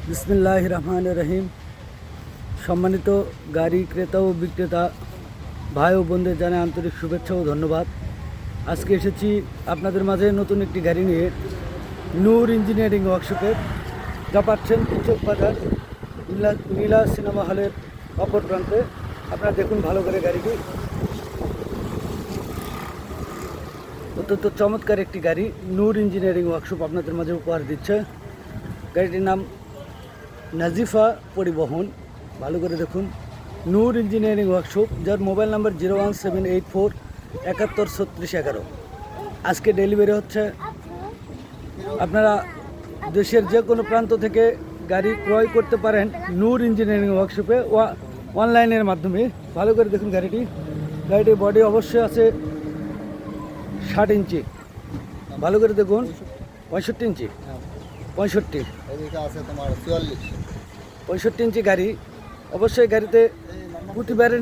বিসমিল্লাহির রহমানির রহিম। সম্মানিত গাড়ি ক্রেতা ও বিক্রেতা ভাই ও বোনদের জানাই আন্তরিক শুভেচ্ছা ও ধন্যবাদ। আজকে এসেছি আপনাদের মাঝে নতুন একটি গাড়ি নিয়ে নূর ইঞ্জিনিয়ারিং ওয়ার্কশপে, যা পাচ্ছেন চোখ বাজার নীলা সিনেমা হলের অপর প্রান্তে। আপনারা দেখুন ভালো করে গাড়িটি, অত্যন্ত চমৎকার একটি গাড়ি নূর ইঞ্জিনিয়ারিং ওয়ার্কশপ আপনাদের মাঝে উপহার দিচ্ছে। গাড়িটির নাম নাজিফা পরিবহন। ভালো করে দেখুন, নূর ইঞ্জিনিয়ারিং ওয়ার্কশপ, যার মোবাইল নাম্বার 01784 713611। আজকে ডেলিভারি হচ্ছে। আপনারা দেশের যে কোনো প্রান্ত থেকে গাড়ি ক্রয় করতে পারেন নূর ইঞ্জিনিয়ারিং ওয়ার্কশপে অনলাইনের মাধ্যমে। ভালো করে দেখুন গাড়িটির বডি অবশ্যই আছে 60 ইঞ্চি। ভালো করে দেখুন, 65 ইঞ্চি, 65 ইঞ্চি গাড়ি। অবশ্যই গাড়িতে প্রতিবারের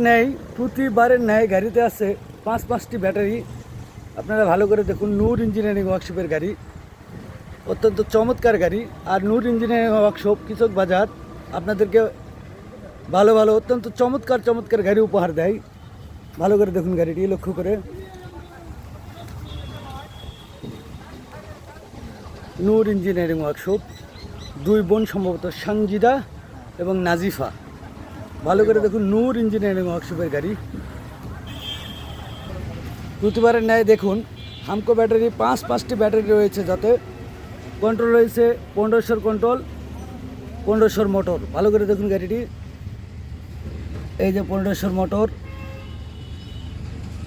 ন্যায় গাড়িতে আছে 5টি ব্যাটারি। আপনারা ভালো করে দেখুন, নূর ইঞ্জিনিয়ারিং ওয়ার্কশপের গাড়ি, অত্যন্ত চমৎকার গাড়ি। আর নূর ইঞ্জিনিয়ারিং ওয়ার্কশপ কৃষক বাজার আপনাদেরকে ভালো অত্যন্ত চমৎকার গাড়ি উপহার দেয়। ভালো করে দেখুন গাড়িটি, লক্ষ্য করে। নূর ইঞ্জিনিয়ারিং ওয়ার্কশপ, দুই বোন সম্ভবত সঞ্জিদা এবং নাজিফা। ভালো করে দেখুন নূর ইঞ্জিনিয়ারিং ওয়ার্কশপের গাড়ি। প্রতিবারের ন্যায় দেখুন, হামকো ব্যাটারি 5টি ব্যাটারি রয়েছে, যাতে কন্ট্রোল রয়েছে 1500 কন্ট্রোল, 1500 মোটর। ভালো করে দেখুন গাড়িটি, এই যে 1500 মোটর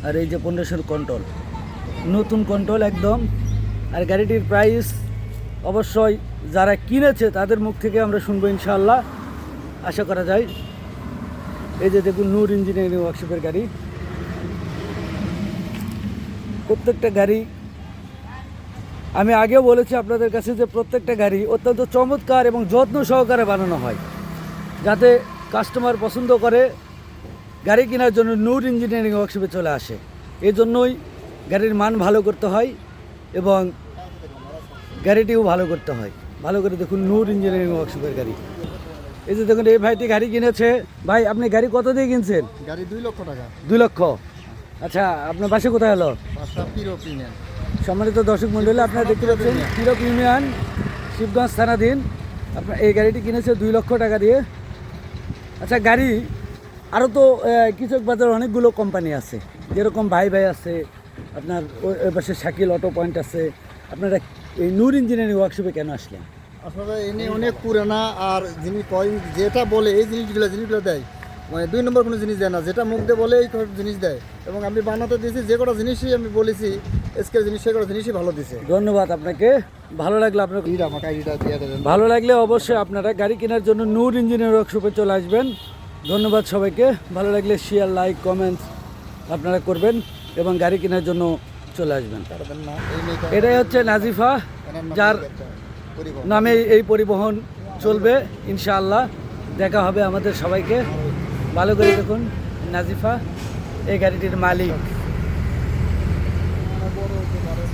আর এই যে 1500 কন্ট্রোল, নতুন কন্ট্রোল একদম। আর গাড়িটির প্রাইস অবশ্যই যারা কিনেছে তাদের মুখ থেকে আমরা শুনবো ইনশাআল্লাহ, আশা করা যায়। এই যে দেখুন নূর ইঞ্জিনিয়ারিং ওয়ার্কশপের গাড়ি। প্রত্যেকটা গাড়ি, আমি আগেও বলেছি আপনাদের কাছে যে প্রত্যেকটা গাড়ি অত্যন্ত চমৎকার এবং যত্ন সহকারে বানানো হয়, যাতে কাস্টমার পছন্দ করে গাড়ি কেনার জন্য নূর ইঞ্জিনিয়ারিং ওয়ার্কশপে চলে আসে। এই জন্যই গাড়ির মান ভালো করতে হয় এবং গাড়িটিও ভালো করতে হয়। ভালো করে দেখুন নূর ইঞ্জিনিয়ারিং ওয়ার্কশপের গাড়ি। এই যে দেখুন, এই ভাইটি গাড়ি কিনেছে। ভাই, আপনি গাড়ি কত দিয়ে কিনছেন? গাড়ি 2 লক্ষ টাকা। 2 লক্ষ। আচ্ছা, আপনার বাসা কোথায় হলো? সম্মানিত দর্শক মন্ডলী, আপনারা দেখতে পাচ্ছেন পিরপ ইউনিয়ন, শিবগঞ্জ থানাধীন। আপনার এই গাড়িটি কিনেছে 2 লক্ষ টাকা দিয়ে। আচ্ছা, গাড়ি আরও তো কৃষক বাজার অনেকগুলো কোম্পানি আছে, যেরকম ভাই আছে, আপনার ওই পাশে শাকিল অটো পয়েন্ট আছে। আপনারা এই নূর ইঞ্জিনিয়ারিং ওয়ার্কশপে কেন আসলেন? আসলে এনে অনেক পুরানা, আর যিনি কয়েন যেটা বলে এই জিনিসগুলো দেয়, মানে 2 নম্বর কোনো জিনিস দেয় না। যেটা মুখ দিয়ে বলে এই জিনিস দেয়। এবং আমি বানাতে দিয়েছি যে কটা জিনিসই আমি বলেছি এসকের জিনিস, সে কটা জিনিসই ভালো দিছে। ধন্যবাদ আপনাকে। ভালো লাগলো আপনার আমাকে আইডিটা দিয়ে দেবেন। ভালো লাগলে অবশ্যই আপনারা গাড়ি কেনার জন্য নূর ইঞ্জিনিয়ারিং ওয়ার্কশপে চলে আসবেন। ধন্যবাদ সবাইকে। ভালো লাগলে শেয়ার, লাইক, কমেন্টস আপনারা করবেন এবং গাড়ি কেনার জন্য চলে আসবেন। এটাই হচ্ছে নাজিফা, যার নামে এই পরিবহন চলবে ইনশাআল্লাহ। দেখা হবে আমাদের সবাইকে। ভালো করে দেখুন, নাজিফা এই গাড়িটির মালিক।